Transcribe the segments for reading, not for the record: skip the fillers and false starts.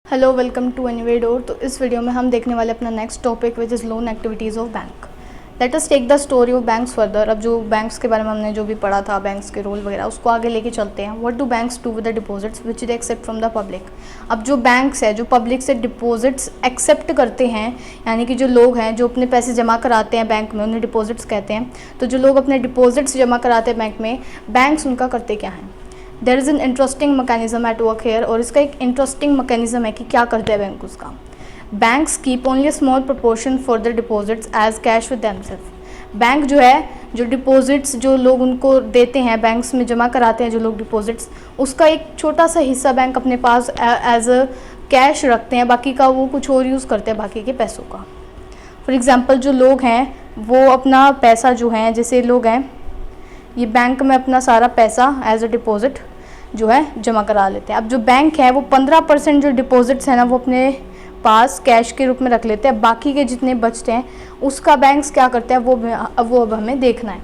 Hello, welcome to anyway door. तो इस video में हम देखने वाले अपना next topic which is loan activities of bank. Let us take the story of banks further. अब जो बैंक्स के बारे में हमने जो भी पढ़ा था, बैंक्स के रोल वगैरह, उसको आगे लेके चलते हैं। What do banks do with the deposits which they accept from the public. अब जो बैंक्स है, जो पब्लिक से डिपॉजिट्स एक्सेप्ट करते हैं, यानी कि जो लोग हैं जो अपने पैसे जमा कराते हैं बैंक में, उन्हें डिपॉजिट्स कहते हैं। तो जो लोग अपने डिपॉजिट्स जमा कराते हैं बैंक में, बैंक्स उनका करते क्या हैं। There is an interesting mechanism at work here. और इसका एक इंटरेस्टिंग मैकेनिज्म है कि क्या करते हैं बैंक उसका। Banks keep only small proportion for the deposits as cash with themself. Bank जो है, जो डिपॉजिट्स जो लोग उनको देते हैं, बैंक्स में जमा कराते हैं जो लोग डिपॉजिट्स, उसका एक छोटा सा हिस्सा बैंक अपने पास एज अ कैश रखते हैं, बाकी का वो कुछ और यूज़ करते हैं बाकी के पैसों का। फॉर एग्ज़ाम्पल जो लोग हैं वो अपना पैसा जो है, जैसे लोग हैं ये बैंक में अपना सारा पैसा एज अ डिपॉजिट जो है जमा करा लेते हैं। अब जो बैंक है वो 15% जो डिपॉजिट्स हैं ना, वो अपने पास कैश के रूप में रख लेते हैं। बाकी के जितने बचते हैं उसका बैंक्स क्या करते हैं, वो अब हमें देखना है।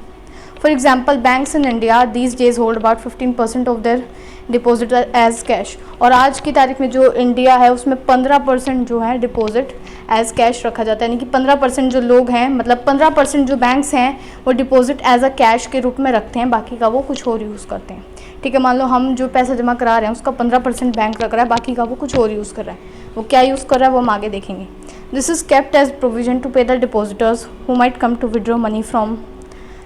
For example, banks in India these days hold about 15% of their deposit as cash. और आज की तारीख में जो इंडिया है उसमें 15% जो है डिपॉजिट एज कैश रखा जाता है। यानी कि 15% जो लोग हैं, मतलब 15% जो बैंक्स हैं वो डिपॉजिट एज अ कैश के रूप में रखते हैं, बाकी का वो कुछ और यूज़ करते हैं। ठीक है, मान लो हम जो पैसा जमा करा रहे हैं उसका 15% बैंक रख रहा है, बाकी का वो कुछ और यूज़ कर रहा है। वो क्या यूज़ कर रहा है वो हम आगे देखेंगे। This is kept as provision to pay the depositors who might come to withdraw money from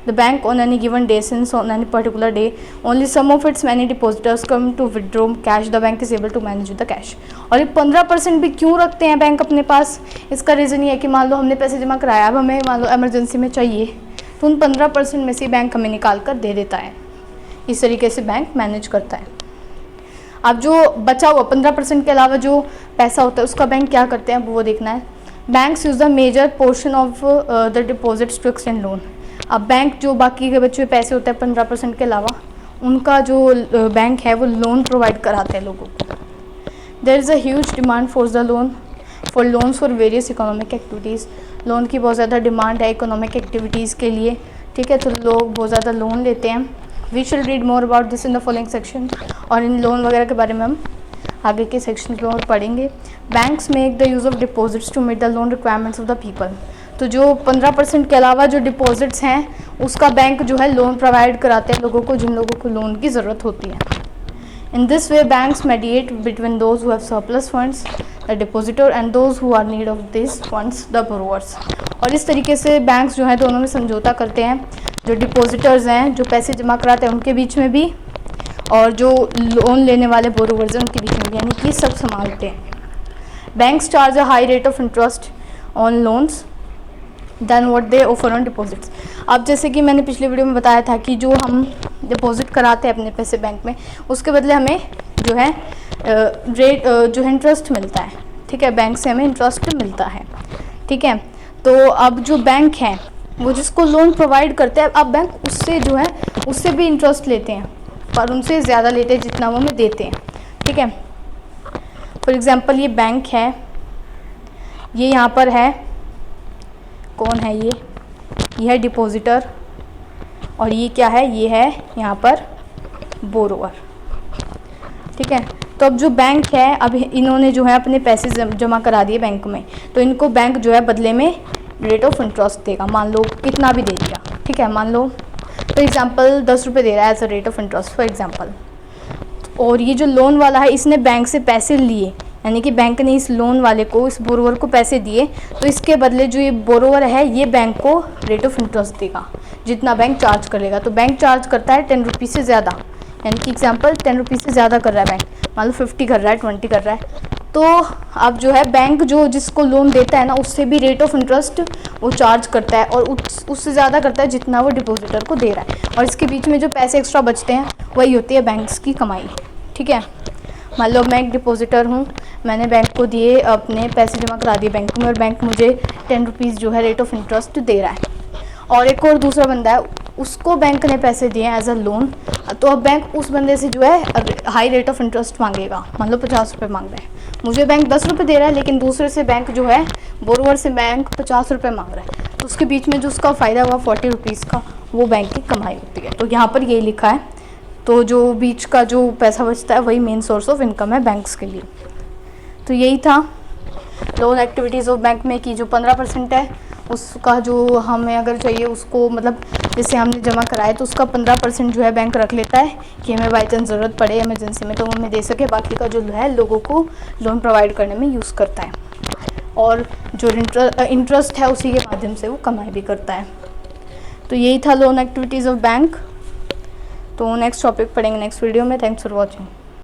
the bank on any given day. Since on any particular day only some of its many depositors come to withdraw cash, the bank is able to manage the cash. और ये 15% भी क्यों रखते हैं bank अपने पास, इसका reason ये है कि मान लो हमने पैसे जमा कराया, अब हमें मान लो इमरजेंसी में चाहिए, तो उन 15% में से बैंक हमें निकाल कर दे देता है। इस तरीके से बैंक मैनेज करता है। अब जो बचा हुआ 15% के अलावा जो पैसा होता है उसका बैंक क्या करते हैं वो देखना है। Banks use the major portion of the deposits to extend loan. अब बैंक जो बाकी के बचे हुए पैसे होते हैं 15% के अलावा, उनका जो बैंक है वो लोन प्रोवाइड कराते हैं लोगों को। There is a huge demand for the loan for loans for various economic activities. Loan की बहुत ज़्यादा डिमांड है इकोनॉमिक एक्टिविटीज़ के लिए। ठीक है, तो लोग बहुत ज़्यादा लोन लेते हैं। We should read more about this in the following section. और इन लोन वगैरह के बारे में हम आगे के सेक्शन में और पढ़ेंगे। Banks make the use of deposits to meet the loan requirements of the people. तो जो 15% के अलावा जो डिपॉजिट्स हैं उसका बैंक जो है लोन प्रोवाइड कराते हैं लोगों को, जिन लोगों को लोन की ज़रूरत होती है। In this way banks mediate between those who have surplus funds the depositor and those who are need of this funds the borrowers. और इस तरीके से बैंक्स जो है दोनों में समझौता करते हैं, जो डिपॉजिटर्स हैं जो पैसे जमा कराते हैं उनके बीच में भी, और जो लोन लेने वाले बोरोवर्स हैं उनके बीच में भी, यानी कि सब संभालते हैं। Banks charge a high rate of interest on loans than what they offer on deposits. अब जैसे कि मैंने पिछले वीडियो में बताया था कि जो हम डिपॉजिट कराते हैं अपने पैसे बैंक में, उसके बदले हमें जो है रेट जो है इंटरेस्ट मिलता है। ठीक है, बैंक से हमें इंटरेस्ट मिलता है। ठीक है, तो अब जो बैंक है वो जिसको लोन प्रोवाइड करते हैं, अब बैंक उससे जो है उससे भी इंटरेस्ट लेते हैं, पर उनसे ज़्यादा लेते हैं जितना वो हमें देते हैं। ठीक है, फॉर एग्ज़ाम्पल ये बैंक है, ये यहाँ पर है, कौन है ये है डिपॉजिटर, और ये क्या है, ये है यहाँ पर बोरोवर। ठीक है, तो अब जो बैंक है, अब इन्होंने जो है अपने पैसे जमा करा दिए बैंक में, तो इनको बैंक जो है बदले में रेट ऑफ इंटरेस्ट देगा। मान लो कितना भी दे दिया। ठीक है, मान लो फॉर एग्जांपल 10 रुपये दे रहा है as a rate of interest for example. और ये जो लोन वाला है इसने बैंक से पैसे लिए, यानी कि बैंक ने इस लोन वाले को, इस बोरोवर को पैसे दिए, तो इसके बदले जो ये बोरोवर है ये बैंक को रेट ऑफ इंटरेस्ट देगा जितना बैंक चार्ज करेगा। तो बैंक चार्ज करता है 10 रुपीज़ से ज़्यादा, यानी कि एग्जांपल 10 रुपीज़ से ज़्यादा कर रहा है बैंक, मान लो 50 कर रहा है, 20 कर रहा है, तो अब जो है बैंक जो जिसको लोन देता है ना उससे भी रेट ऑफ इंटरेस्ट वो चार्ज करता है, और उससे ज़्यादा करता है जितना वो डिपॉजिटर को दे रहा है। और इसके बीच में जो पैसे एक्स्ट्रा बचते हैं वही होती है बैंक्स की कमाई। ठीक है, मान लो मैं एक डिपॉजिटर हूँ, मैंने बैंक को दिए, अपने पैसे जमा करा दिए बैंक में, और बैंक मुझे 10 रुपीज़ जो है रेट ऑफ इंटरेस्ट दे रहा है। और एक और दूसरा बंदा है, उसको बैंक ने पैसे दिए एज अ लोन, तो अब बैंक उस बंदे से जो है हाई रेट ऑफ इंटरेस्ट मांगेगा। मान लो 50 रुपये मांग रहा है, मुझे बैंक 10 रुपये दे रहा है, लेकिन दूसरे से बैंक जो है बोरोवर से बैंक 50 रुपये मांग रहा है, तो उसके बीच में जो उसका फ़ायदा हुआ 40 रुपीज़ का, वो बैंक की कमाई होती है। तो यहाँ पर ये लिखा है, तो जो बीच का जो पैसा बचता है वही मेन सोर्स ऑफ इनकम है बैंक्स के लिए। तो यही था लोन एक्टिविटीज़ ऑफ बैंक में कि जो 15% है उसका जो हमें अगर चाहिए उसको, मतलब जैसे हमने जमा कराए तो उसका 15% जो है बैंक रख लेता है कि हमें बाई चांस ज़रूरत पड़े इमरजेंसी में तो हमें दे सके, बाकी का जो है लोगों को लोन प्रोवाइड करने में यूज़ करता है और जो इंटरेस्ट है उसी के माध्यम से वो कमाई भी करता है। तो यही था लोन एक्टिविटीज़ ऑफ बैंक। तो नेक्स्ट टॉपिक पढ़ेंगे नेक्स्ट वीडियो में। Thanks for watching.